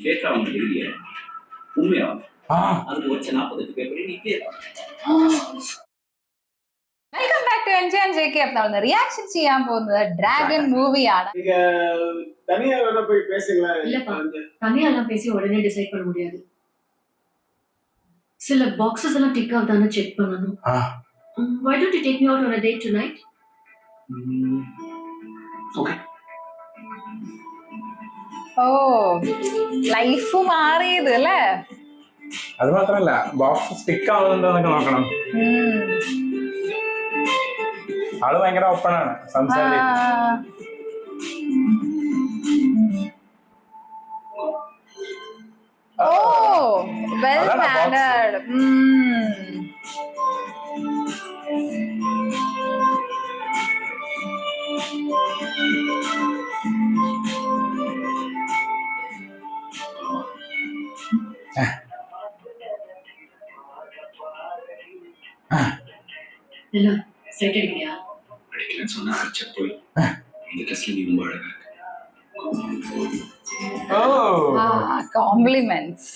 கேட்டா அவங்க தெரியல உண்மையா அதுக்கு வச்ச 48 பேப்பர் நீ கேட்டா. Welcome back to enjoy and JK. അപ്പോൾ റിയാക്ഷൻ ചെയ്യാൻ പോകുന്നത് ഡ്രാഗൺ മൂവിയാണ്. நீங்க தனியா வேணா போய் பேசுங்களா? இல்லப்பா, தனியாலாம் பேசி உடனே டிசைட் பண்ண முடியாது. சில பாக்ஸஸ் எல்லாம் டிக் ஆகுதான்னு செக் பண்ணனும். Why don't you take me out on a date tonight? Okay. ഓ ലൈഫ് മാറിയത് അല്ലേ? അത് മാത്രല്ല ബോക്സ് സ്റ്റിക്ക് ആവുന്നുണ്ടോന്നൊക്കെ നോക്കണം. ആള് ഭയങ്കര ഓപ്പൺ ആണ് സംസാരിക്കാൻ. ഓ വെൽ മാനേർഡ്. இல்ல செட் அடிக்கறியா? அடிக்கலன்னு சொன்னா அடிச்ச போய் இந்த ட்ரெஸ்ல நீ ரொம்ப அழகா இருக்க. காம்ப்ளிமெண்ட்ஸ்.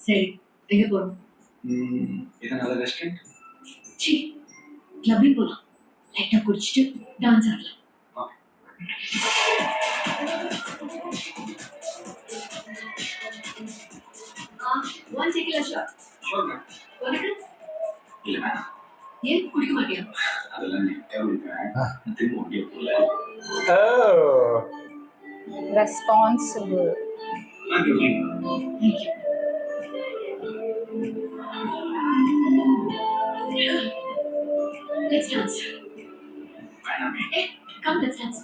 சரி, எங்க போறோம்? இதனால ரெஸ்டாரண்ட் சி கிளப்பிங் போலாம். லைட்டா குடிச்சிட்டு டான்ஸ் ஆடலாம். One second shot. உனக்கு இல்ல ஏன் குடிக்க மாட்டியா? அதெல்லாம் நீ கேள்விப்பட்டேன். திரும்ப ஓடிய போல. Responsible. Thank you. Let's dance. Finally. Hey, come, let's dance.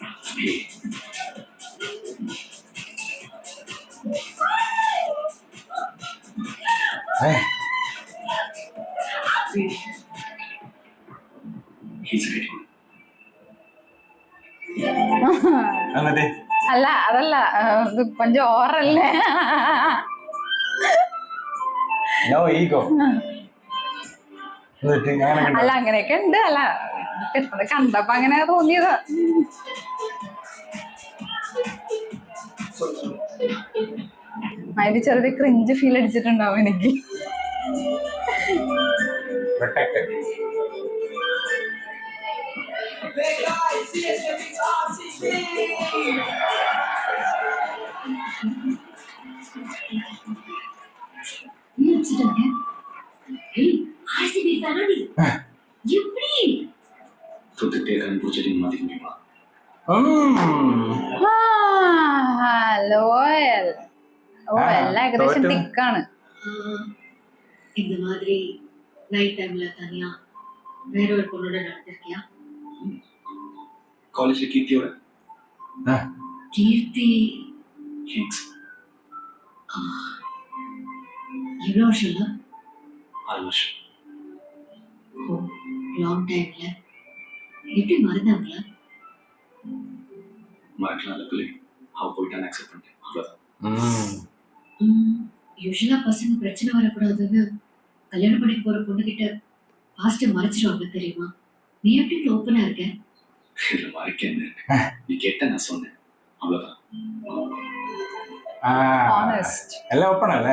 He's ready. അല്ല അതല്ല, ഇത് കൊഞ്ചം ഓറല്ലേ? അല്ല അങ്ങനെയൊക്കെ ഉണ്ട്. അല്ല കണ്ടപ്പോ അങ്ങനെ തോന്നിയതാ. അതിന് ചെറിയ ക്രിഞ്ച് ഫീൽ അടിച്ചിട്ടുണ്ടാവും എനിക്ക്. ലോയൽ. ഓ എല്ലാം ഏകദേശം ടിക്കാണ്. இந்த மாதிரி நைட் டைம்ல தனியா வேற ஒரு பொண்ணோட நடந்திருக்கியா? காலேஜ்ல கீர்த்தியோட. கீர்த்தி எவ்வளவு வருஷம்ல? 6 வருஷம். ஓ லாங் டைம்ல. எப்படி மறந்தாங்களா? மறக்கலாம் பிள்ளை. அவ போயிட்டான்னு அக்செப்ட் பண்ணிட்டேன். அவ்வளவுதான். யூஸ்வலா பசங்க பிரச்சனை வரக்கூடாதுன்னு கல்யாணம் பண்ணி போற பொண்ணு கிட்ட பாஸ்ட மறைச்சிருவாங்க தெரியுமா? நீ எப்படி ஓப்பனா இருக்க? இதுல மறைக்க என்ன இருக்கு? நீ கேட்ட நான் சொன்னேன். அவ்வளவுதான். எல்லாம் ஓப்பன் அல்ல.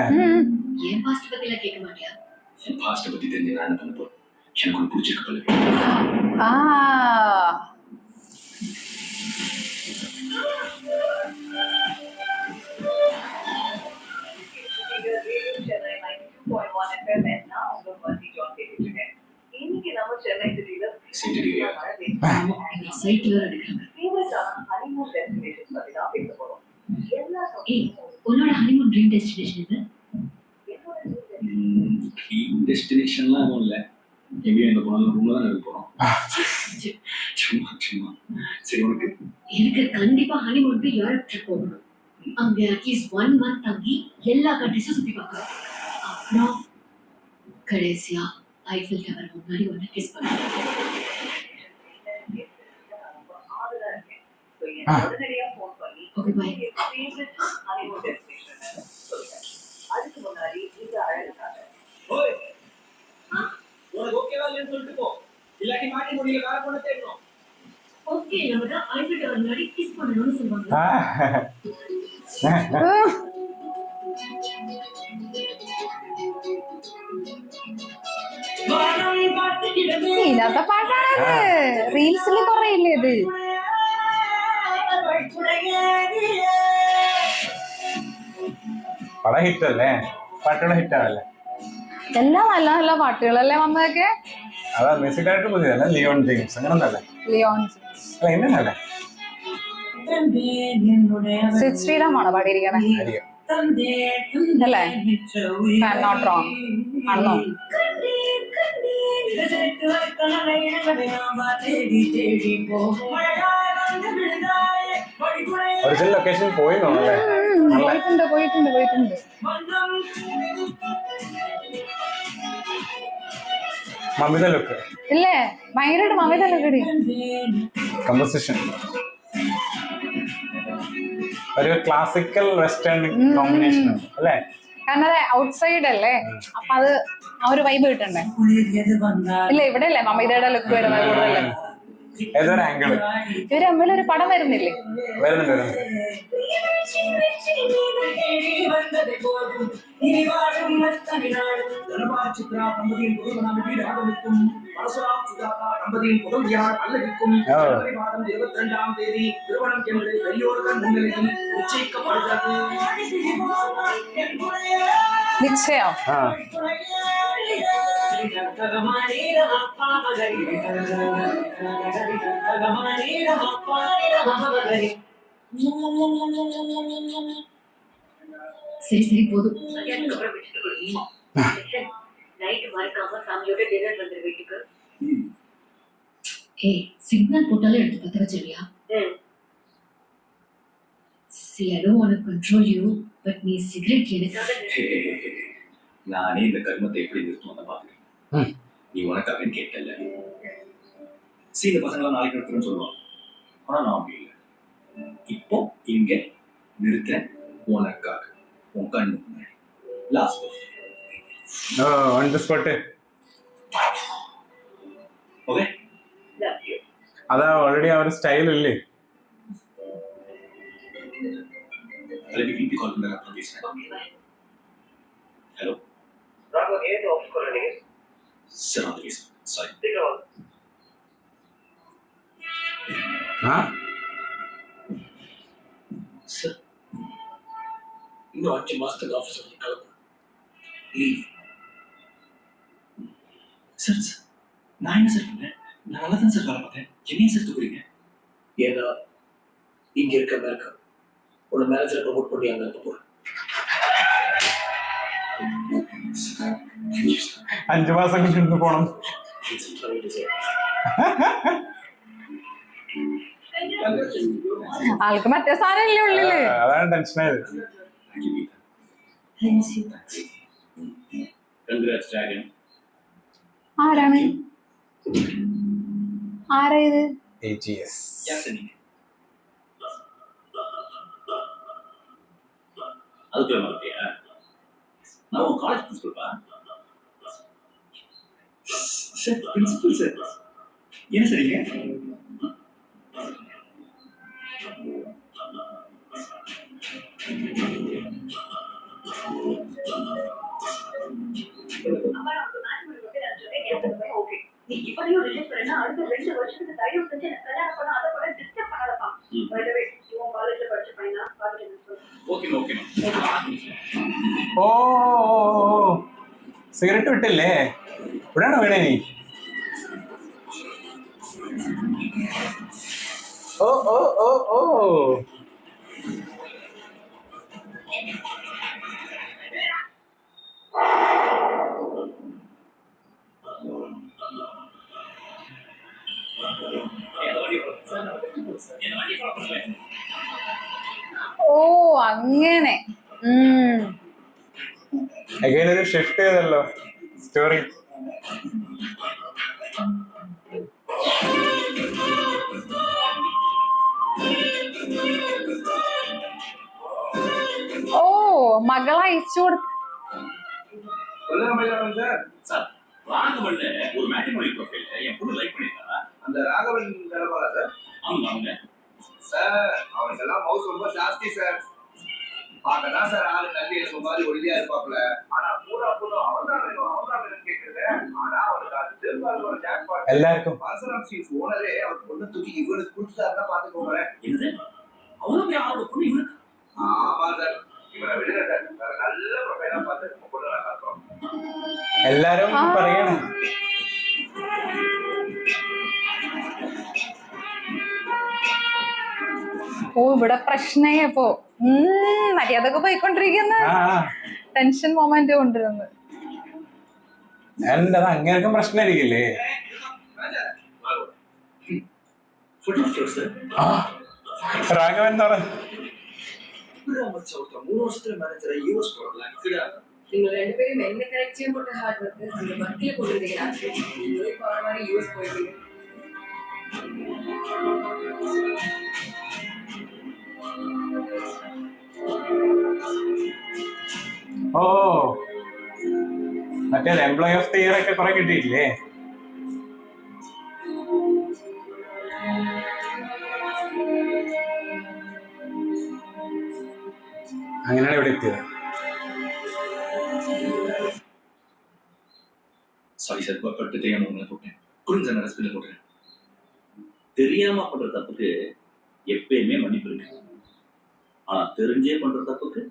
ஏன் பாஸ்ட் பத்தி எல்லாம் கேட்க மாட்டியா? என் பாஸ்ட பத்தி தெரிஞ்சு நான் என்ன பண்ண போறேன்? எனக்கு ஒன்று பிடிச்சிருக்கு பிள்ளை. உன்னோட ஹனிமூன் ட்ரீம் டெஸ்டினேஷன் இது? ட்ரீம் டெஸ்டினேஷன்லாம் எதுவும் இல்லை. எங்கேயும் எங்க போனாலும் ரூம்ல தான் இருக்க போறோம். சும்மா சும்மா. சரி உனக்கு? எனக்கு கண்டிப்பா ஹனிமூனுக்கு யூரோப் ட்ரிப் போகணும். அங்க அட்லீஸ்ட் 1 மந்த் தங்கி எல்லா கண்ட்ரிஸும் சுத்தி பார்க்கணும். அப்புறம் கடைசியா ஐஃபில் டவர் முன்னாடி ஒன்று கிஸ் பண்ணணும். Okay bye. அதுக்கு முன்னாடி இந்த அழகாக ஓய் உனக்கு ஓகேவா இல்லைன்னு சொல்லிட்டு போ. இல்லாட்டி மாட்டி முடியல வேற பொண்ணு தேடணும். ஓகே நம்ம தான் ஐஃபில் டவர் முன்னாடி கிஸ் பண்ணணும்னு சொல்லுவாங்க. ഇതിനകത്തെ പാട്ടാണ് റീൽസിൽ കൊറേ ഇല്ലേ ഇത്. പടം ഹിറ്റ് അല്ലേ, പാട്ടുകൾ ഹിറ്റ് ആണല്ലേ. എല്ലാം നല്ല നല്ല പാട്ടുകളല്ലേ വന്നതൊക്കെ. അതാ മ്യൂസിക് ഡയറക്ടർ പുതിയതല്ലേ, ലിയോൺ ജെയിംസ് അങ്ങനെ ഒന്നല്ലേ. ലിയോൺ അല്ല ഇന്നല്ലേ സിദ് ശ്രീറാമാണോ പാടിയിരിക്കണേ ആയിരിക്കും. അല്ലേ? നോട്ട് റോങ് ആണോ? ഒറിജിനൽ ലൊക്കേഷൻ പോയി തോന്നല്ലേ. പോയിട്ടുണ്ട്. മമിത ലുക്ക് ഇല്ലേ, ഭയങ്കരമായിട്ട് മമിത ലുക്ക്. കമ്പോസിഷൻ ഒരു ക്ലാസിക്കൽ വെസ്റ്റേൺ കോമ്പിനേഷൻ അല്ലേ. കാരണം ഔട്ട്സൈഡ് അല്ലേ, അപ്പൊ അത് ആ ഒരു വൈബ് കിട്ടണ്ടേ. ഇല്ല ഇവിടെ അല്ലേ മമിതയുടെ ലുക്ക് വരുന്നത് കൂടുതലല്ലേ. ഏതൊരു ആംഗിള് ഇവര് തമ്മിൽ ഒരു പടം വരുന്നില്ലേ? വരുന്നുണ്ട്. നിശ്ചയം. சரி சரி போதும். அதுக்கப்புறம் விட்டுட்டு போடுவீங்க. நைட் மறக்காம ஃபேமிலியோட டின்னர் வந்துரு வீட்டுக்கு. ஏய் சிக்னல் போட்டாலே எடுத்து பத்த வச்சிருவியா? See, I don't want to control you, but நீ சிகரெட் எனக்காக நானே இந்த கர்மத்தை எப்படி நிறுத்தும் பாத்துக்கிறேன். நீ உனக்காக கேட்டல. இந்த பசங்களாம் நாளைக்கு நிறுத்துறேன்னு சொல்லுவாங்க, ஆனா நான் அப்படி இல்லை. இப்போ இங்க நிறுத்த உனக்காக உன் கண்ணு முன்னாடி last on the spot. Okay, അതാ ഓൾറെഡി ആ ഒരു സ്റ്റൈൽ ഇല്ലേ. അല്ലെങ്കിൽ വീട്ടിൽ കോൾ பண்ண நான் பேசுறேன். ஹலோ ராகவன், ஏன் ஆஃபீஸ் கால் பண்ணீங்க? சார் நான் பேசுறேன். சாரி. சீக்கிரம் வாங்க. சார் இன்னும் 5 மாசத்துக்கு ஆஃபீஸ் கிளம்புறேன். லீவ். சார் நான் என்ன சார் பண்ணேன்? நான் நல்லா தான் சார் வேலை பார்த்தேன். என்னையும் சார் தூக்குறீங்க? ஏன்னா இங்க இருக்க அமெரிக்கா உன்னை மேனேஜரை ப்ரமோட் பண்ணி அங்க இருக்க போறேன். 5 മാസം കൊണ്ട് പോണം. ആൾക്ക് മറ്റേ സാധനം ഇല്ലേ ഉള്ളില്. അതാണ് ടെൻഷനായത്. ആരാണ്? ആരാ ഇത്? AGS. அதுக்கு மாதிரியா? நான் ஒரு காலேஜ் பிரின்சிபல்ப்பா. சார் பிரின்சிபல் சார் என்ன சரிங்க? நீ இப்படியும் ரிஜெக்ட் பண்ணா அடுத்த 2 வருஷத்துக்கு தயவு செஞ்சு எனக்கு கல்யாணம் பண்ண அதை கூட டிஸ்டர்ப் பண்ணாதப்பா. பை தி வே உன் காலேஜ்ல படிச்ச பையனா பாத்துட்டு ஓகே. ഓ സിഗരറ്റ് വിട്ടില്ലേ? ഇവിടെയാണോ വീണേ നീ? ഓ ഓ അങ്ങനെ. അഗൈൻ ഒരു ഷിഫ്റ്റ് ചെയ്തല്ലോ സ്റ്റോറി. ഓ മകളെ അയച്ചു കൊടുത്തു. சார் ராகவன்ல ஒரு மேட்ரிமோனி ப்ரொஃபைல் என் பொண்ணு லைக் பண்ணிருக்கா. அந்த ராகவன் நிலவரா சார்? அவங்க சார் அவனுக்கெல்லாம் மவுஸ் ரொம்ப ஜாஸ்தி சார். பார்க்கதான் சார் ஆளு நல்லி மாதிரி ஒளியா இருப்பாப்ல. ஆனா பூரா அவன் தான் வேணும் கேட்கறது. ஆனா அவனுக்கு அது எதிர்பார்க்க ஒரு jackpot. എല്ലാവർക്കും பாசனம் ஸ்ட்ரீட் ஓனரே அவர் பொண்ணை தூக்கி இவனுக்கு கொடுத்துட்டாருன்னா பாத்துக்கோங்க. என்னது அவ்வளவு பெரிய ஆளோட பொண்ணு இவனுக்கு? ஆமா சார், இவனை விடுங்க சார், வேற நல்ல ப்ரொஃபைலா பார்த்து நம்ம பொண்ணு நல்லா இருக்கும். എല്ലാരും പറയണം. ഓ ഇവിടെ പ്രശ്നേ അപ്പോ മര്യാദക്ക് പോയിക്കൊണ്ടിരിക്കുന്ന ആ ടെൻഷൻ മൊമെന്റ് കൊണ്ടിരുന്നു. എന്താ അങ്ങനെയൊക്കെ പ്രശ്നമായിരിക്കില്ലേ? ആ രാഘവൻ എന്താ ஒருத்தர் 3 வருஷத்துல மேனேஜரை யூஎஸ் போடலாம். நீங்கள் 2 பேரும் என்ன கரெக்டியும் போட்ட ஹார்ட் ஒர்க்கு அந்த பக்தியை கொண்டிருந்தீங்கன்னா நீங்களே போற மாதிரி யூஸ் போயிடுவீங்க. ഓ മറ്റേ എംപ്ലോയി ഓഫ് ദി ഇയർ ഒക്കെ കുറെ കിട്ടിയില്ലേ? അങ്ങനെയാണ് ഇവിടെ എത്തിയത്. சாரி சார், பட்டு தெரியாம உங்களை போட்டேன். கொடுங்க சார், நான் ஹாஸ்பிட்டல் போட்டேன். தெரியாம பண்ற தப்புக்கு எப்பயுமே மன்னிப்பு இருக்கு. ஆனா தெரிஞ்சே பண்ற தப்புக்கு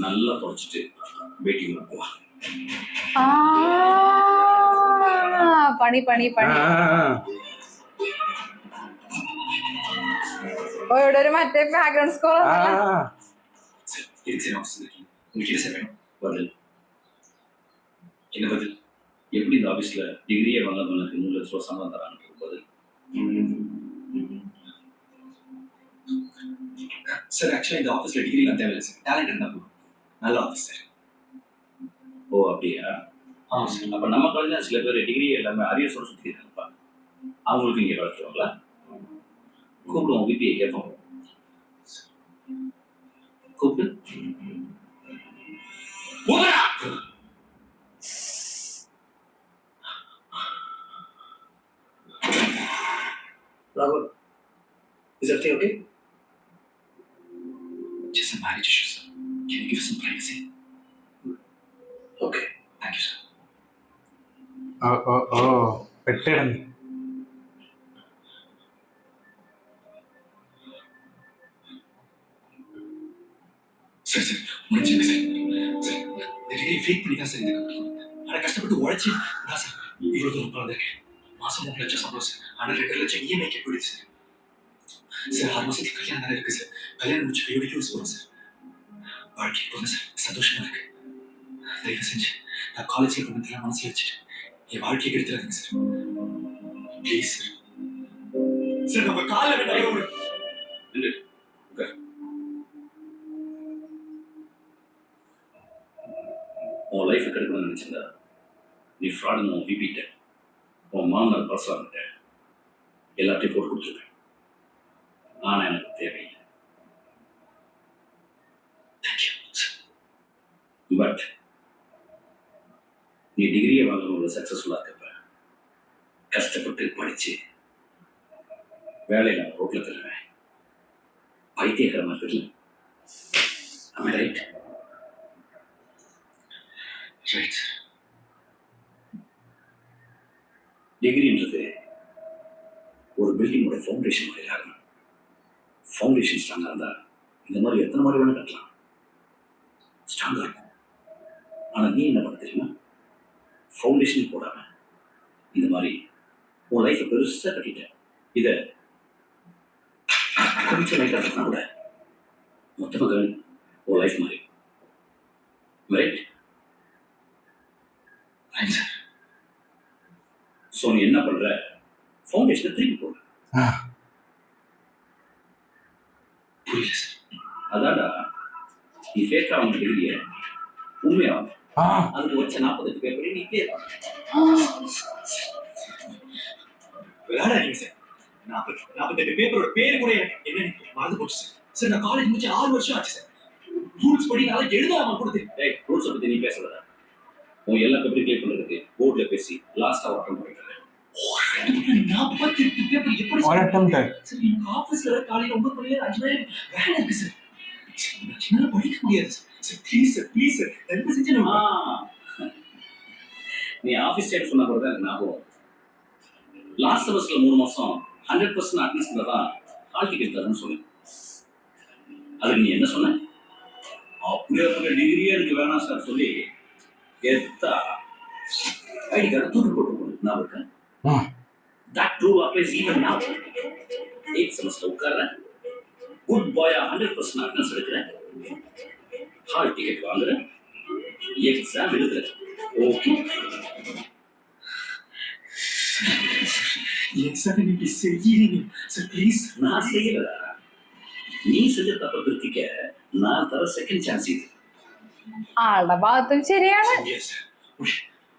நல்லா தொடச்சிட்டு வெயிட்டிங் போவா. പണി പണി പണി. ഓ ഇവിടെ ഒരു മറ്റേ ബാക്ക്ഗ്രൗണ്ട് സ്കോർ சார் இருக்கு சார், ஆஃபீஸில் இருக்கீங்க. உங்களுக்கு என்ன சார் வேணும்? பதில் என்ன பதில்? எப்படி இந்த ஆஃபீஸில் டிகிரியே வாங்காதவனுக்கு 3 லட்ச ரூபா சம்பளம் தரான்னு பதில். சார் ஆக்சுவலாக இந்த ஆஃபீஸில் டிகிரிலாம் தேவையில்லை சார், டேலண்ட் இருந்தால் போதும். நல்ல ஆஃபீஸ் சார். ஓ அப்படியா? ஆமாம் சார். அப்போ நம்ம காலேஜில் சில பேர் டிகிரி எல்லாமே அரியர்ஸோட சுற்றி இருக்காங்கப்பா. அவங்களுக்கு இங்கே வளர்த்துவாங்களா? கூப்பிடுவோம், விபிஐ கேட்போம். கூப்பிட்டு Rahul, is everything okay? Just some marriage issues, sir. Can you give us some privacy? Okay, thank you, sir. ഓ ഓ ഓ പെട്ടിടന്ന്. சார் சார் முடிச்சுங்க சார். சார் இந்த டிகிரி ஃபேக் பண்ணி தான் சார் இந்த கம்பெனி. ஆனால் கஷ்டப்பட்டு உழைச்சி நான் சார் இவ்வளோ தூரம் வந்திருக்கேன். மாதம் 3 லட்சம் சம்பளம் சார், ஆனால் 2 லட்சம் இஎம்ஐ போயிடுது சார். சார் 6 மாசத்துக்கு கல்யாணம் தானே இருக்கு சார். கல்யாணம் முடிச்சு கையோட யூஸ் போகிறோம் சார். வாழ்க்கை போங்க சார், சந்தோஷமா இருக்கு. தயவு செஞ்சு நான் காலேஜில் பண்ணதெல்லாம் மனசில் வச்சுட்டு என் வாழ்க்கையை கெடுத்துறாதுங்க சார். Please sir. சார் நம்ம காலில் வேண்டாம். இல்லை உன் லைஃப் கெடுக்கணும்னு நினைச்சிருந்தா நீ ஃப்ராடுன்னு உன் பிபிட்ட உன் மாமனார் பர்சாங்கிட்ட எல்லாத்தையும் போட்டு கொடுத்துருப்பேன். ஆனால் எனக்கு தேவையில்லை. தேங்க்யூ. பட் நீ டிகிரியை வாங்கணும் சக்ஸஸ்ஃபுல்லாக இருக்கப்ப கஷ்டப்பட்டு படிச்சு வேலையில் நான் ரோட்டில் தருவேன். பைத்தியகரமாக தெரியல. Am I right? ரைட். டிகிரின்றது ஒரு பில்டிங்கோட ஃபவுண்டேஷன் மாதிரி ஆகணும். ஃபவுண்டேஷன் ஸ்ட்ராங்காக இருந்தால் இந்த மாதிரி எத்தனை மாதிரி வேணும் கட்டலாம், ஸ்ட்ராங்காக இருக்கும். ஆனால் நீ என்ன பண்ண தெரியுமா? ஃபவுண்டேஷன் போடாமல் இந்த மாதிரி உன் லைஃப்பை பெருசாக கட்டிட்ட. இதை கொஞ்சம் லைட்டாக கட்டினா கூட மொத்தமாக கவனி, உன் லைஃப் மாதிரி. Right right sir. ஸோ நீ என்ன பண்ற? ஃபவுண்டேஷனை திருப்பி போடுற. புரியல சார். அதான்டா நீ ஃபேக்கா வாங்க டிகிரியை உண்மையாகும். அதுக்கு வச்ச 48 பேப்பரை நீ கிளியர் பண்ண. விளையாடாதீங்க சார். 48 பேப்பரோட பேரு கூட எனக்கு என்ன மறந்து போச்சு சார். சார் நான் காலேஜ் முடிச்சு 6 வருஷம் ஆச்சு சார். ரூல்ஸ் படி நான் எழுதாம கொடுத்து. டேய் ரூல்ஸ் பத்தி நீ பேசுறதா? உன் எல்லா பேப்பரையும் கிளியர் பண்றதுக்கு போர்டில் பேசி லாஸ்டா அட்டம் பண்ணிட்டு 48 பேப்பர் எப்படி சார்? எனக்கு ஆஃபீஸ்ல காலையில 9 மணி 5 மணி வேலை இருக்கு சார். என்னால படிக்க முடியாது sir. Please sir, please sir, தயவு செஞ்சு நீ ஆஃபீஸ் சைடு சொன்ன கூட தான் எனக்கு ஞாபகம். லாஸ்ட் செமஸ்டர்ல 3 மாசம் 100% அட்டெண்டன்ஸ் தான் ஹால் டிக்கெட் தரேன்னு சொன்னேன். அதுக்கு நீ என்ன சொன்ன? அப்படியே டிகிரியே எனக்கு வேணாம் சார் சொல்லி எத்தா ஐடி கார்டு தூக்கி போட்டு போனது நான் இருக்கேன். தட் ரூல் அப்ளைஸ் ஈவன் நவ. 8th செமஸ்டர் உட்கார்றேன், குட் பாயா 100% அட்டெண்டன்ஸ் எடுக்கிறேன், ஹால் டிக்கெட் வாங்குறேன், எக்ஸாம் எழுதுறேன். ஓகே, எக்ஸாம் இப்படி செய்யறீங்க சார் ப்ளீஸ். நான் செய்யலடா, நீ செஞ்ச தப்ப திருத்திக்க நான் தர செகண்ட் சான்ஸ் இது. ആളുടെ ഭാഗത്തും ശരിയാണ്.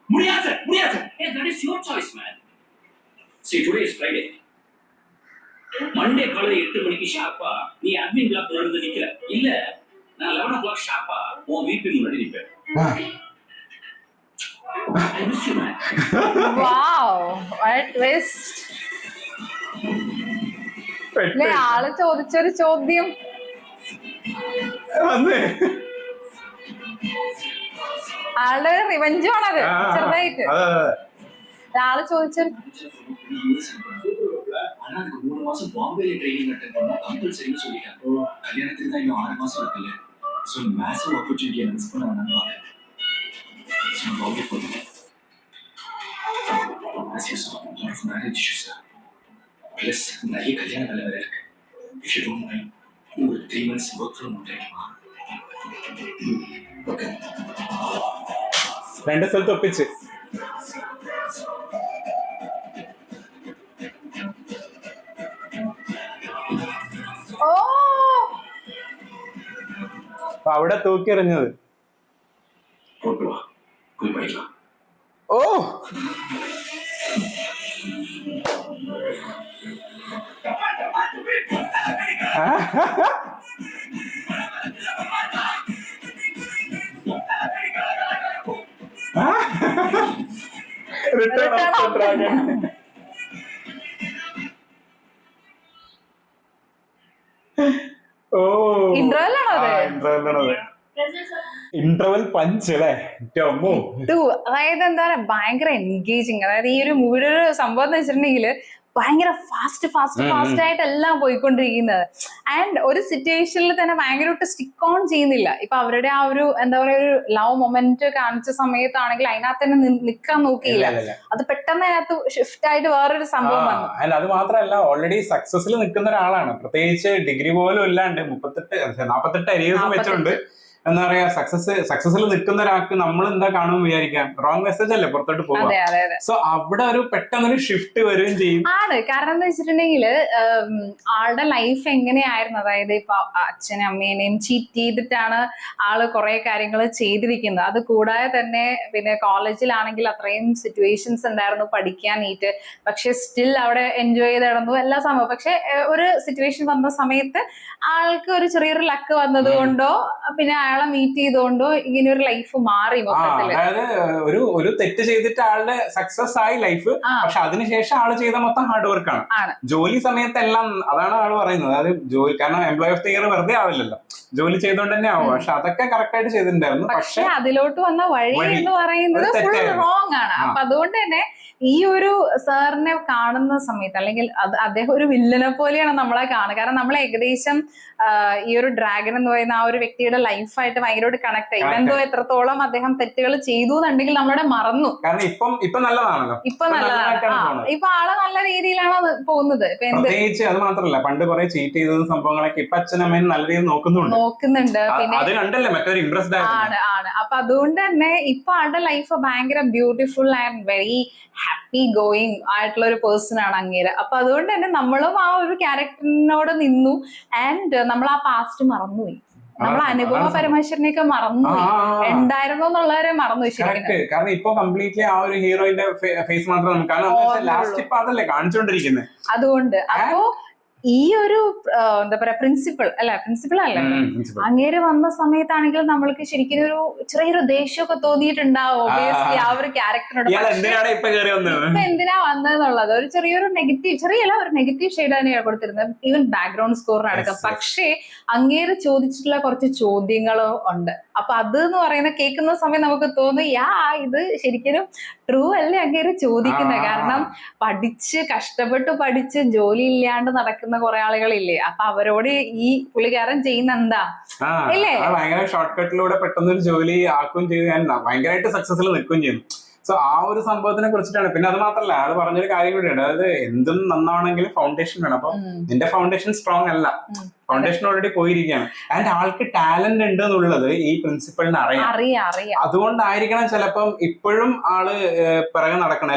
முடியாது முடியாது. Hey, that is your choice, man. See, today is Friday. Monday காலையில 8 மணிக்கு ஷார்ப்பா நீ அட்மின் பிளாக்ல இருந்து நிக்கிற. இல்ல நான் 11 o'clock ஷார்ப்பா உன் வீட்டு முன்னாடி நிப்பேன். I miss you, man. Wow, what a twist. അല്ലേ ആള് ചോദിച്ചൊരു ചോദ്യം വന്നേ ആളുടെ റിവെഞ്ചും ആണത് ചെറുതായിട്ട്. ആള് ചോദിച്ചൊരു ஆனா அதுக்கு 3 மாசம் பாம்பேல ட்ரைனிங் அட்டெண்ட் பண்ணா கம்பல்சரின்னு சொல்லிட்டாங்க. கல்யாணத்துக்கு தான் இன்னும் 6 மாசம் இருக்குல்ல. ஸோ மேசிவ் ஆப்பர்ச்சுனிட்டியை மிஸ் பண்ண வேணாம்னு பாருங்க. ஸோ பாம்பே போதுங்க. As you saw, a lot of marriage issues, sir. Plus, நிறைய கல்யாண வேலை வேற இருக்கு. If you don't mind, ஒரு 3 months work from home கிடைக்குமா? Okay. 2 സ്ഥലത്ത് ഒപ്പിച്ച്. ഓ അപ്പൊ അവിടെ തൂക്കി എറിഞ്ഞത്. போட்டு வா, போய் படிக்கலாம். ഓ റിട്ടേൺ ഓഫ് ദി ഡ്രാഗൺ. ഓ ഇന്റർവെൽ ആണോ അത്? ഇന്റർവെൽ ആണത്. ഇന്റർവെൽ പഞ്ച് അല്ലേ? അതായത് എന്താ പറയാ, ഭയങ്കര എൻഗേജിങ്. അതായത് ഈ ഒരു മൂവിയുടെ ഒരു സംഭവം എന്ന് വെച്ചിട്ടുണ്ടെങ്കിൽ ഭയങ്കര ഫാസ്റ്റ് ആയിട്ട് എല്ലാം പോയിക്കൊണ്ടിരിക്കുന്നത്. ആൻഡ് ഒരു സിറ്റുവേഷനിൽ തന്നെ ഭയങ്കരമായിട്ട് സ്റ്റിക്ക് ഓൺ ചെയ്യുന്നില്ല. ഇപ്പൊ അവരുടെ ആ ഒരു എന്താ പറയാ ഒരു ലവ് മൊമെന്റ് കാണിച്ച സമയത്താണെങ്കിൽ അതിനകത്ത് തന്നെ നിൽക്കാൻ നോക്കിയില്ല. അത് പെട്ടെന്ന് അതിനകത്ത് ഷിഫ്റ്റ് ആയിട്ട് വേറൊരു സംഭവം വന്നു. അത് മാത്രമല്ല, ഓൾറെഡി സക്സസിൽ നിൽക്കുന്ന ഒരാളാണ്. പ്രത്യേകിച്ച് ഡിഗ്രി പോലും ഇല്ലാണ്ട് 48 അരിയേഴ്സും വെച്ചുകൊണ്ട് എന്താ പറയാ സക്സസിൽ നിൽക്കുന്ന ഒരാൾക്ക് നമ്മൾ എന്താ കാണുമെന്ന് വിചാരിക്കാം. റോങ് മെസ്സേജ് അല്ലേ പുറത്തോട്ട് പോകും. സോ അവിടെ ഒരു പെട്ടെന്നൊരു ഷിഫ്റ്റ് വരികയും ചെയ്യും. ആണ്. കാരണം എന്താ വെച്ചിട്ടുണ്ടെങ്കിൽ ആളുടെ ലൈഫ് എങ്ങനെയായിരുന്നു, അതായത് ഇപ്പൊ അച്ഛനും അമ്മേനെയും ചീറ്റ് ചെയ്തിട്ടാണ് ആള് കുറെ കാര്യങ്ങൾ ചെയ്തിരിക്കുന്നത്. അത് കൂടാതെ തന്നെ പിന്നെ കോളേജിലാണെങ്കിൽ അത്രയും സിറ്റുവേഷൻസ് ഉണ്ടായിരുന്നു പഠിക്കാനായിട്ട്. പക്ഷെ സ്റ്റിൽ അവിടെ എൻജോയ് ചെയ്ത് നടന്നു എല്ലാ സംഭവം. പക്ഷെ ഒരു സിറ്റുവേഷൻ വന്ന സമയത്ത് ആൾക്ക് ഒരു ചെറിയൊരു ലക്ക് വന്നത് കൊണ്ടോ പിന്നെ അയാളെ മീറ്റ് ചെയ്തുകൊണ്ടോ ഇങ്ങനെ ഒരു ലൈഫ് മാറി മൊത്തത്തില്. അതായത് ഒരു തെറ്റ് ചെയ്തിട്ട് ആളുടെ സക്സസ് ആയി ലൈഫ്. പക്ഷെ അതിനുശേഷം ആള് ചെയ്ത മൊത്തം ഹാർഡ് വർക്ക് ആണ്. ജോലി സമയത്തെല്ലാം അതാണ് ആള് പറയുന്നത്. അതായത് ജോലി, കാരണം എംപ്ലോയി ഓഫ് ദി ഇയർ വെറുതെ ആവില്ലല്ലോ, ജോലി ചെയ്തോണ്ട് തന്നെ ആവും. പക്ഷെ അതൊക്കെ കറക്റ്റ് ആയിട്ട് ചെയ്തിട്ടുണ്ടായിരുന്നു. പക്ഷെ അതിലോട്ട് വന്ന വഴി എന്ന് പറയുന്നത് ഫുൾ റോങ് ആണ്. അപ്പൊ അതുകൊണ്ട് തന്നെ ഈ ഒരു സാറിനെ കാണുന്ന സമയത്ത് അല്ലെങ്കിൽ അദ്ദേഹം ഒരു വില്ലനെ പോലെയാണ് നമ്മളെ കാണുക. കാരണം നമ്മൾ ഏകദേശം ഈ ഒരു ഡ്രാഗൺ എന്ന് പറയുന്ന ആ ഒരു വ്യക്തിയുടെ ലൈഫായിട്ട് ഭയങ്കരമായിട്ട് കണക്ട് ആയി. എന്തോ എത്രത്തോളം അദ്ദേഹം തെറ്റുകൾ ചെയ്തു എന്നുണ്ടെങ്കിൽ നമ്മളെ മറന്നു. ഇപ്പൊ നല്ലതാണല്ലോ, ഇപ്പൊ നല്ലതാണ്. ഇപ്പൊ ആളെ നല്ല രീതിയിലാണ് പോകുന്നത്. പ്രത്യേകിച്ച് അത് മാത്രമല്ല, പണ്ട് കുറെ ചീറ്റ് ചെയ്ത സംഭവങ്ങളൊക്കെ ഇപ്പൊ അച്ഛനമ്മയും നല്ല രീതിയിൽ നോക്കുന്നുണ്ട്. പിന്നെ അത് കണ്ടല്ലേ മറ്റൊരു ഇംപ്രസ്ഡ് ആണ്. അപ്പൊ അതുകൊണ്ട് തന്നെ ഇപ്പൊ ആളുടെ ലൈഫ് ഭയങ്കര beautiful and very happy going ആയിട്ടുള്ള ഒരു പേഴ്സൺ ആണ് അങ്ങേര്. അപ്പൊ അതുകൊണ്ട് തന്നെ നമ്മളും ആ ഒരു ക്യാരക്ടറിനോട് നിന്നു. ആൻഡ് നമ്മൾ ആ പാസ്റ്റ് മറന്നുപോയി. നമ്മൾ അനുഭവ പരമേശ്വരനെയൊക്കെ മറന്നുപോയി, ഉണ്ടായിരുന്നു എന്നുള്ളവരെ മറന്നു. കാരണം ഇപ്പൊ കംപ്ലീറ്റ്ലി ആ ഒരു ഹീറോയിന്റെ ഫേസ് മാത്രം, കാരണം ലാസ്റ്റ് ഇപ്പൊ അതല്ലേ കാണിച്ചുകൊണ്ടിരിക്കുന്നത്. അതുകൊണ്ട് അപ്പോ ഈ ഒരു എന്താ പറയാ പ്രിൻസിപ്പിൾ അല്ല അങ്ങേര് വന്ന സമയത്താണെങ്കിൽ നമ്മൾക്ക് ശരിക്കും ഒരു ചെറിയൊരു ദേഷ്യമൊക്കെ തോന്നിയിട്ടുണ്ടാവും ഒബിയസ്ലി ആ ഒരു ക്യാരക്ടറിനോട്. ഇപ്പൊ എന്തിനാ വന്നതെന്നുള്ളത് ഒരു ചെറിയൊരു നെഗറ്റീവ് ഷെയ്ഡ് തന്നെയാണ് കൊടുത്തിരുന്നത്, ഈവൻ ബാക്ക്ഗ്രൗണ്ട് സ്കോറിനടക്കം. പക്ഷേ അങ്ങേര് ചോദിച്ചിട്ടുള്ള കുറച്ച് ചോദ്യങ്ങളും ഉണ്ട്. അപ്പൊ അത് എന്ന് പറയുന്ന കേൾക്കുന്ന സമയം നമുക്ക് തോന്നും ഇത് ശരിക്കും ട്രൂ അല്ലേ അങ്ങേര് ചോദിക്കുന്നത്. കാരണം പഠിച്ച് കഷ്ടപ്പെട്ട് പഠിച്ച് ജോലി ഇല്ലാണ്ട് നടക്കുന്ന കുറെ ആളുകളില്ലേ, അപ്പൊ അവരോട് ഈ പുള്ളിക്കാരൻ ചെയ്യുന്ന എന്താ ഇല്ലേ? ഭയങ്കര ഷോർട്ട് കട്ടിലൂടെ പെട്ടെന്ന് ഒരു ജോലി ആക്കുകയും ചെയ്ത് ഞാൻ ഭയങ്കരമായിട്ട് സക്സസിൽ നിൽക്കുകയും ചെയ്യുന്നു. സോ ആ ഒരു സംഭവത്തിനെ കുറിച്ചിട്ടാണ്. പിന്നെ അത് മാത്രമല്ല, ആള് പറഞ്ഞൊരു കാര്യം കൂടിയുണ്ട്, അതായത് എന്തും നന്നാവണമെങ്കിൽ ഫൗണ്ടേഷൻ വേണം. അപ്പൊ നിന്റെ ഫൗണ്ടേഷൻ സ്ട്രോങ് അല്ല, ഫൗണ്ടേഷൻ ഓൾറെഡി പോയിരിക്കുകയാണ്. ആൻഡ് ആൾക്ക് ടാലന്റ് ഉണ്ട് എന്നുള്ളത് ഈ പ്രിൻസിപ്പളിന് അറിയാം. അതുകൊണ്ടായിരിക്കണം ചിലപ്പം ഇപ്പോഴും ആള് പിറകെ നടക്കണം.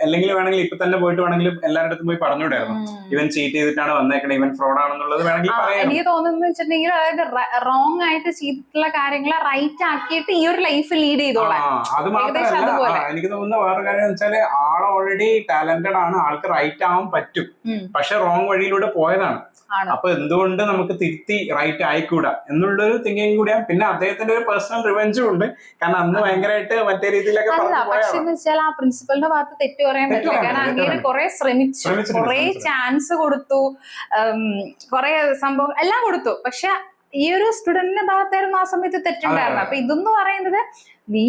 അല്ലെങ്കിൽ വേണമെങ്കിൽ ഇപ്പൊ തന്നെ പോയിട്ട് വേണമെങ്കിൽ എല്ലാവരുടെ അടുത്തും പോയി പറഞ്ഞുവിടായിരുന്നു, ഇവൻ ചീറ്റ് ചെയ്തിട്ടാണ് വന്നേക്കണേ, ഇവൻ ഫ്രോഡ് ആണെന്നുള്ളത് വേണമെങ്കിൽ പറയാം. എനിക്ക് തോന്നുന്നു വെച്ചിട്ടുണ്ടെങ്കിൽ അതായത് റോങ് ആയിട്ട് ചെയ്തിട്ടുള്ള കാര്യങ്ങളെ റൈറ്റ് ആക്കിയിട്ട് ഈ ഒരു ലൈഫ് ലീഡ് ചെയ്തോളാം. അത് മാത്രമല്ല, എനിക്ക് തോന്നുന്ന വേറൊരു കാര്യം എന്ന് വെച്ചാല് ആൾ ഓൾറെഡി ടാലന്റഡ് ആണ്, ആൾക്ക് റൈറ്റ് ആവാൻ പറ്റും, പക്ഷെ റോങ് വഴിയിലൂടെ പോയതാണ്. അപ്പൊ എന്തുകൊണ്ട് നമുക്ക് തിരുത്തി റൈറ്റ് ആയിക്കൂടാ എന്നുള്ളൊരു തിങ്കിങ് കൂടിയാണ്. പിന്നെ അദ്ദേഹത്തിന്റെ ഒരു പേഴ്സണൽ റിവെഞ്ചും ഉണ്ട്, കാരണം അന്ന് ഭയങ്കരമായിട്ട് മറ്റേ രീതിയിലൊക്കെ പക്ഷെ എന്ന് വെച്ചാൽ ആ പ്രിൻസിപ്പലിന്റെ ഭാഗത്ത് തെറ്റ് പറയാൻ പറ്റില്ല. കാരണം അങ്ങനെ കുറെ ശ്രമിച്ചു, കുറെ ചാൻസ് കൊടുത്തു, കുറെ സംഭവം എല്ലാം കൊടുത്തു. പക്ഷെ ഈ ഒരു സ്റ്റുഡന്റിന്റെ ഭാഗത്തായിരുന്നു ആ സമയത്ത് തെറ്റുണ്ടായിരുന്നു. അപ്പൊ ഇതെന്ന് പറയുന്നത് നീ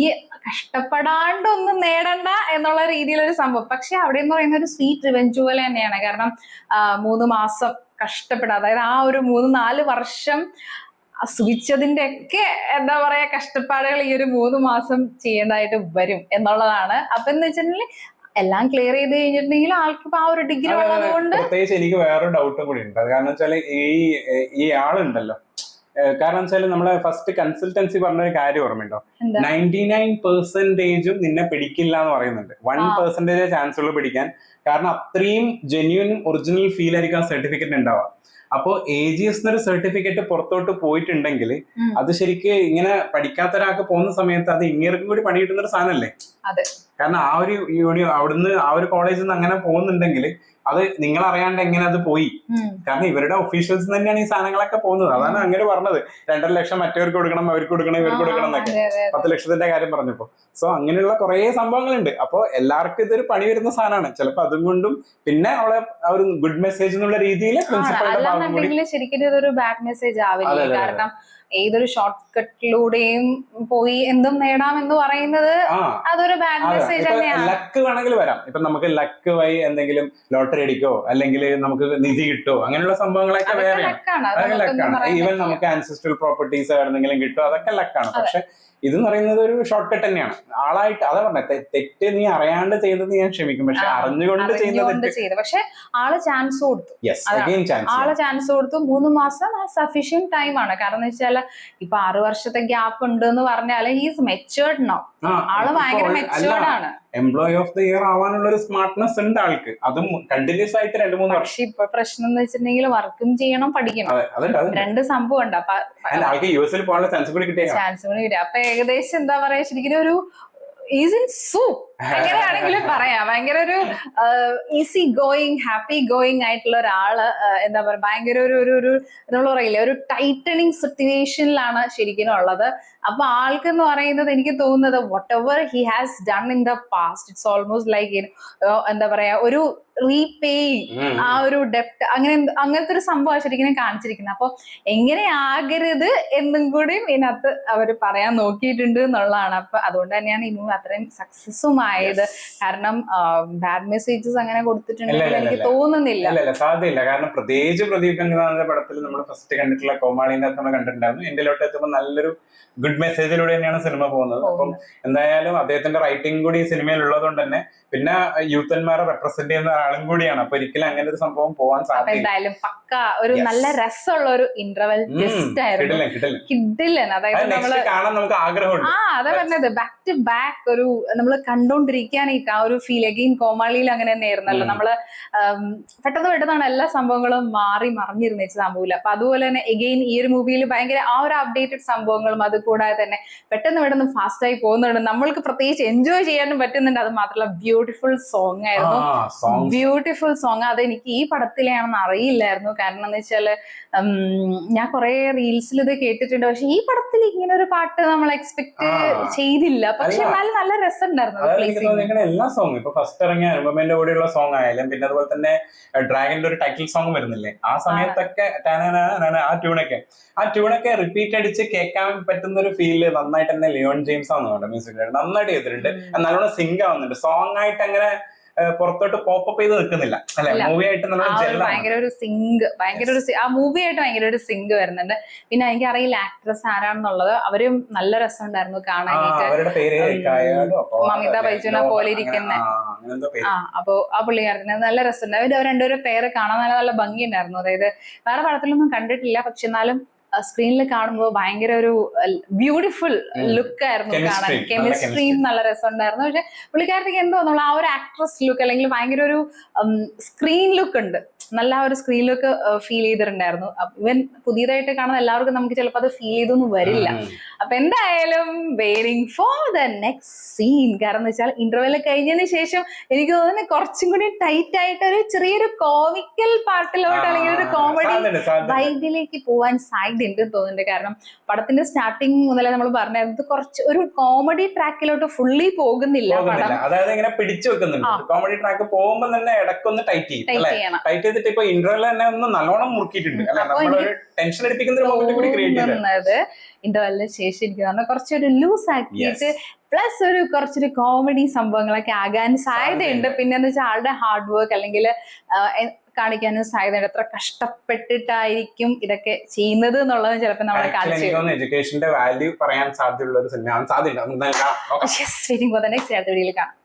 കഷ്ടപ്പെടാണ്ടൊന്നും നേടണ്ട എന്നുള്ള രീതിയിലൊരു സംഭവം. പക്ഷെ അവിടെ എന്ന് പറയുന്ന ഒരു സ്വീറ്റ് റിവെഞ്ച് പോലെ തന്നെയാണ്. കാരണം 3 മാസം കഷ്ടപ്പെടുക, അതായത് ആ ഒരു 3-4 വർഷം സുഖിച്ചതിന്റെ ഒക്കെ എന്താ പറയാ കഷ്ടപ്പാടുകൾ ഈ ഒരു 3 മാസം ചെയ്യേണ്ടതായിട്ട് വരും എന്നുള്ളതാണ്. അപ്പൊ എന്ന് വെച്ചിട്ടുണ്ടെങ്കിൽ എല്ലാം ക്ലിയർ ചെയ്ത് കഴിഞ്ഞിട്ടുണ്ടെങ്കിൽ ആൾക്ക് ഇപ്പൊ ആ ഒരു ഡിഗ്രി ഉള്ളതുകൊണ്ട്. പ്രത്യേകിച്ച് എനിക്ക് വേറൊരു ഡൗട്ടും കൂടി ഉണ്ട്. കാരണം വെച്ചാൽ ഈ ആളുണ്ടല്ലോ, കാരണം വെച്ചാൽ നമ്മളെ ഫസ്റ്റ് കൺസൾട്ടൻസി പറഞ്ഞൊരു കാര്യം ഓർമ്മയുണ്ടോ, 99% നിന്നെ പിടിക്കില്ല എന്ന് പറയുന്നുണ്ട്. 1% ചാൻസ് ഉള്ളു പിടിക്കാൻ. കാരണം അത്രയും ജെന്യൂൻ ഒറിജിനൽ ഫീൽ ആയിരിക്കും ആ സർട്ടിഫിക്കറ്റ് ഉണ്ടാവുക. അപ്പോ AGS എന്നൊരു സർട്ടിഫിക്കറ്റ് പുറത്തോട്ട് പോയിട്ടുണ്ടെങ്കിൽ അത് ശരിക്ക് ഇങ്ങനെ പഠിക്കാത്ത ഒരാൾക്ക് പോകുന്ന സമയത്ത് അത് ഇങ്ങേർക്കും കൂടി പണി കിട്ടുന്ന ഒരു സാധനമല്ലേ. കാരണം ആ ഒരു അവിടുന്ന് ആ ഒരു കോളേജിൽ നിന്ന് അങ്ങനെ പോകുന്നുണ്ടെങ്കിൽ അത് നിങ്ങൾ അറിയാണ്ട് എങ്ങനെ അത് പോയി. കാരണം ഇവരുടെ ഒഫീഷ്യൽസ് തന്നെയാണ് ഈ സാധനങ്ങളൊക്കെ പോകുന്നത്. അതാണ് അങ്ങനെ പറഞ്ഞത്, 2.5 ലക്ഷം മറ്റവർക്ക് കൊടുക്കണം, അവർക്ക് കൊടുക്കണം, ഇവർക്ക് കൊടുക്കണം എന്നൊക്കെ 10 ലക്ഷത്തിന്റെ കാര്യം പറഞ്ഞപ്പോ. സോ അങ്ങനെയുള്ള കുറെ സംഭവങ്ങളുണ്ട്. അപ്പൊ എല്ലാവർക്കും ഇതൊരു പണി വരുന്ന സാധനമാണ്. ചിലപ്പോ അതും കൊണ്ടും പിന്നെ അവളെ ഒരു ഗുഡ് മെസ്സേജ് എന്നുള്ള രീതിയിൽ പ്രിൻസിപ്പളിന്റെ ഭാഗം കൂടി ശരിക്കും ഇതൊരു ബാഡ് മെസ്സേജ് ആവില്ല. കാരണം ഏതൊരു ഷോർട്ട് കട്ടിലൂടെയും പോയി എന്തും നേടാം എന്ന് പറയുന്നത് അതൊരു ബാഡ് മെസ്സേജ് തന്നെയാണ്. ലക്ക് വേണമെങ്കിൽ വരാം. ഇപ്പൊ നമുക്ക് ലക്ക് വഴി എന്തെങ്കിലും ലോട്ടറി അടിക്കോ അല്ലെങ്കിൽ നമുക്ക് നിധി കിട്ടോ അങ്ങനെയുള്ള സംഭവങ്ങളൊക്കെ വേറെയാണ്. അതൊക്കെ ലക്കാണ്. ഈവൻ നമുക്ക് ആൻസിസ്ട്രൽ പ്രോപ്പർട്ടീസ് എന്തെങ്കിലും കിട്ടോ അതൊക്കെ ലക്കാണ്. പക്ഷെ ഇതെന്ന് പറയുന്നത് ഒരു ഷോർട്ട് കട്ട് തന്നെയാണ്. ആളായിട്ട് അതാ പറഞ്ഞത്, തെറ്റ് നീ അറിയാണ്ട് ചെയ്തത് ഞാൻ ക്ഷമിക്കും, പക്ഷെ അറിഞ്ഞുകൊണ്ട് ചെയ്യുന്നത്. പക്ഷെ ആള് ചാൻസ് കൊടുത്തു, ആള് ചാൻസ് കൊടുത്തു. 3 മാസം സഫീഷ്യന്റ് ടൈം ആണ്. കാരണം എന്ന് വെച്ചാൽ ഇപ്പൊ 6 വർഷത്തെ ഗ്യാപ്പ് ഉണ്ട് എന്ന് പറഞ്ഞാല് ഹീസ് മെച്ചുവേർഡ് നൗ. ആള് ഭയങ്കര മെച്ചുവേർഡ് ആണ്. എംപ്ലോയി ഓഫ് ദ ഇയർ ആവാനുള്ള ഒരു സ്മാർട്ട്നെസ് ഉണ്ട് ആൾക്ക്. അതും കണ്ടിന്യൂസ് ആയിട്ട് 2-3 വർഷം. ഇപ്പൊ പ്രശ്നം എന്ന് വെച്ചിട്ടുണ്ടെങ്കിൽ വർക്കും ചെയ്യണം, പഠിക്കണം, 2 സംഭവം ഉണ്ട്. അപ്പൊ ആൾക്ക് US പോകാനുള്ള ചാൻസ് കൂടി കിട്ടിയ. അപ്പൊ ഏകദേശം എന്താ പറയാ ശരിക്കും ഒരു ഈസ് ഇൻ സൂപ്പ് എങ്ങനെയാണെങ്കിലും പറയാം. ഭയങ്കര ഒരു ഈസി ഗോയിങ്, ഹാപ്പി ഗോയിങ് ആയിട്ടുള്ള ഒരാള്. എന്താ പറയാ ഭയങ്കര ഒരു നമ്മൾ പറയില്ലേ ഒരു ടൈറ്റനിങ് സിറ്റുവേഷനിലാണ് ശരിക്കും ഉള്ളത്. അപ്പൊ ആൾക്കെന്ന് പറയുന്നത് എനിക്ക് തോന്നുന്നത് what ever he has done in the past it's almost like എന്താ പറയാ ഒരു റീപേയിങ് ആ ഒരു ഡെപ്റ്റ് അങ്ങനത്തെ ഒരു സംഭവം ശരിക്കും കാണിച്ചിരിക്കുന്നത്. അപ്പൊ എങ്ങനെ ആകരുത് എന്നും കൂടി ഇതിനകത്ത് അവര് പറയാൻ നോക്കിയിട്ടുണ്ട് എന്നുള്ളതാണ്. അപ്പൊ അതുകൊണ്ട് തന്നെയാണ് ഇന്നും അത്രയും സക്സസും ആയത്. കാരണം ബാഡ് മെസ്സേജസ് അങ്ങനെ കൊടുത്തിട്ടുണ്ടെങ്കിൽ എനിക്ക് തോന്നുന്നില്ല. സാധ്യതയില്ല. കാരണം പ്രത്യേകിച്ച് പ്രദീപ് ഗംഗാധരന്റെ പടത്തിൽ നമ്മൾ ഫസ്റ്റ് കണ്ടിട്ടുള്ള കോമാളിന്റെ അകത്ത് നമ്മൾ കണ്ടിട്ടുണ്ടായിരുന്നു. എന്റെലോട്ട് എത്തുമ്പോൾ നല്ലൊരു ഗുഡ് മെസ്സേജിലൂടെ തന്നെയാണ് സിനിമ പോകുന്നത്. അപ്പം എന്തായാലും അദ്ദേഹത്തിന്റെ റൈറ്റിംഗ് കൂടി ഈ സിനിമയിൽ ഉള്ളതുകൊണ്ട് തന്നെ പിന്നെ യൂത്തന്മാരെ റെപ്രസെന്റ് ചെയ്യുന്ന ഒരാളും കൂടിയാണ്. അപ്പൊ ഒരിക്കലും അങ്ങനെ ഒരു സംഭവം പോകാൻ സാധ്യത. എന്തായാലും പക്ക ഒരു നല്ല രസമുള്ള ഒരു ഇന്റർവെൽ ടെസ്റ്റ് ആയിരുന്നു. കിഡിലൻ. അതായത് നമ്മള് കാണാൻ നമുക്ക് ആഗ്രഹമുണ്ട്. അതാ പറഞ്ഞത് ബാക്ക് ടു ബാക്ക് ഒരു നമ്മള് കണ്ടോണ്ടിരിക്കാനായിട്ട് ആ ഒരു ഫീൽ. അഗെയിൻ കോമാളിയിൽ അങ്ങനെ തന്നെയായിരുന്നല്ലോ. നമ്മള് പെട്ടെന്നാണ് എല്ലാ സംഭവങ്ങളും മാറി മറിഞ്ഞിരുന്ന സംഭവമില്ല. അപ്പൊ അതുപോലെ തന്നെ എഗെയിൻ ഈ ഒരു മൂവിയിൽ ഭയങ്കര ആ ഒരു അപ്ഡേറ്റഡ് സംഭവങ്ങളും അത് കൂടാതെ തന്നെ പെട്ടെന്ന് ഫാസ്റ്റ് ആയി പോകുന്നുണ്ട്. നമ്മൾക്ക് പ്രത്യേകിച്ച് എൻജോയ് ചെയ്യാനും പറ്റുന്നുണ്ട്. അത് മാത്രമല്ല ബ്യൂട്ടിഫുൾ സോങ് ആയിരുന്നു. Beautiful song. അത് എനിക്ക് ഈ പടത്തിലാണെന്ന് അറിയില്ലായിരുന്നു. കാരണം എന്ന് വെച്ചാല് ഞാൻ കുറെ റീൽസിൽ ഇത് കേട്ടിട്ടുണ്ട്. പക്ഷെ ഈ പടത്തിൽ ഇങ്ങനെ ഒരു പാട്ട് നമ്മൾ എക്സ്പെക്ട് ചെയ്തില്ല. പക്ഷെ എന്നാലും നല്ല രസം ഉണ്ടായിരുന്നു. എല്ലാ സോങ്ങും ഇപ്പൊ ഫസ്റ്റ് ഇറങ്ങിയ അനുപമന്റെ കൂടെയുള്ള സോങ് ആയാലും പിന്നെ അതുപോലെ തന്നെ ഡ്രാഗന്റെ ഒരു ടൈറ്റിൽ സോങ് വരുന്നില്ലേ, ആ സമയത്തൊക്കെ ആ ട്യൂണൊക്കെ റിപ്പീറ്റ് അടിച്ച് കേൾക്കാൻ പറ്റുന്ന ഒരു ഫീല് നന്നായിട്ട് തന്നെ ലിയോൺ ജെയിംസ് ആണെന്ന് മ്യൂസിക് നന്നായിട്ട് ചെയ്തിട്ടുണ്ട്. നല്ലോണം സിങ്ക് ആവുന്നുണ്ട്. സോങ് ആയിട്ട് അങ്ങനെ പുറത്തോട്ട് പോപ്പപ്പ് ചെയ്ത് നിൽക്കുന്നില്ല അല്ലെ, മൂവി ആയിട്ട് ഭയങ്കര ഒരു സിങ്ക്, ആ മൂവി ആയിട്ട് ഭയങ്കര ഒരു സിങ്ക് വരുന്നുണ്ട്. പിന്നെ എനിക്കറിയില്ല ആക്ട്രസ് ആരാണെന്നുള്ളത്. അവരും നല്ല രസമുണ്ടായിരുന്നു കാണാനായിട്ട്. മമിത ബൈജുനെ പോലെ ഇരിക്കുന്ന അപ്പൊ ആ പുള്ളിക്കാരത്തിന് നല്ല രസമുണ്ട്. അവർ രണ്ടുപേരും പേര് കാണാൻ നല്ല നല്ല ഭംഗിയുണ്ടായിരുന്നു. അതായത് വേറെ പടത്തിലൊന്നും കണ്ടിട്ടില്ല, പക്ഷെ എന്നാലും സ്ക്രീനിൽ കാണുമ്പോൾ ഭയങ്കര ഒരു ബ്യൂട്ടിഫുൾ ലുക്ക് ആയിരുന്നു കാണാൻ. കെമിസ്ട്രിയും നല്ല രസമുണ്ടായിരുന്നു. പക്ഷെ പുള്ളിക്കാരത്തേക്ക് എന്തോ നമ്മൾ ആ ഒരു ആക്ട്രസ് ലുക്ക് അല്ലെങ്കിൽ ഭയങ്കര ഒരു സ്ക്രീൻ ലുക്ക് ഉണ്ട്, നല്ല ഒരു സ്ക്രീൻ ലുക്ക് ഫീൽ ചെയ്തിട്ടുണ്ടായിരുന്നു. ഇവൻ പുതിയതായിട്ട് കാണുന്ന എല്ലാവർക്കും നമുക്ക് ചിലപ്പോൾ അത് ഫീൽ ചെയ്തൊന്നും വരില്ല. അപ്പൊ എന്തായാലും waiting for the next scene. കാരണം എന്ന് വെച്ചാൽ ഇന്റർവെൽ കഴിഞ്ഞതിന് ശേഷം എനിക്ക് തോന്നുന്നു കുറച്ചും കൂടി ടൈറ്റ് ആയിട്ട് ഒരു ചെറിയൊരു കോമിക്കൽ പാർട്ടിലോട്ട് അല്ലെങ്കിൽ ഒരു കോമഡി വൈബിലേക്ക് പോവാൻ സാധ്യതയുണ്ട് തോന്നുന്നുണ്ട്. കാരണം പടത്തിന്റെ സ്റ്റാർട്ടിങ് മുതലേ നമ്മൾ പറഞ്ഞത് കുറച്ച് ഒരു കോമഡി ട്രാക്കിലോട്ട് ഫുള്ളി പോകുന്നില്ല പടം. അതായത് ഇങ്ങനെ പിടിച്ചു വെക്കുന്നുണ്ട്. കോമഡി ട്രാക്ക് പോകുമ്പോൾ തന്നെ ഇടയ്ക്കൊന്ന് ടൈറ്റ് ചെയ്യണം. ടൈറ്റ് ചെയ്തിട്ട് ഇപ്പൊ ഇന്റർവെൽ തന്നെ ഒന്ന് നല്ലോണം മുറുക്കിയിട്ടുണ്ട്. ടെൻഷൻ അടിപ്പിക്കുന്ന ഇന്റർവെല്ലിന് ശേഷം എനിക്ക് പറഞ്ഞാൽ കുറച്ചൊരു ലൂസ് ആക്കിയിട്ട് പ്ലസ് ഒരു കുറച്ചൊരു കോമഡി സംഭവങ്ങളൊക്കെ ആകാൻ സാധ്യതയുണ്ട്. പിന്നെ എന്ന് വെച്ചാൽ ആളുടെ ഹാർഡ് വർക്ക് അല്ലെങ്കിൽ കാണിക്കാനും സാധ്യതയുണ്ട്. എത്ര കഷ്ടപ്പെട്ടിട്ടായിരിക്കും ഇതൊക്കെ ചെയ്യുന്നത് എന്നുള്ളത് ചിലപ്പോൾ നമ്മളെ കാണിച്ചു എഡ്യൂക്കേഷന്റെ വാല്യൂ പറയാൻ സാധ്യതയുള്ള ഒരു സിനിമ സാധ്യത. വെയിറ്റിംഗ് ഫോർ ദ നെക്സ്റ്റ് വീഡിയോയിൽ കാണാം.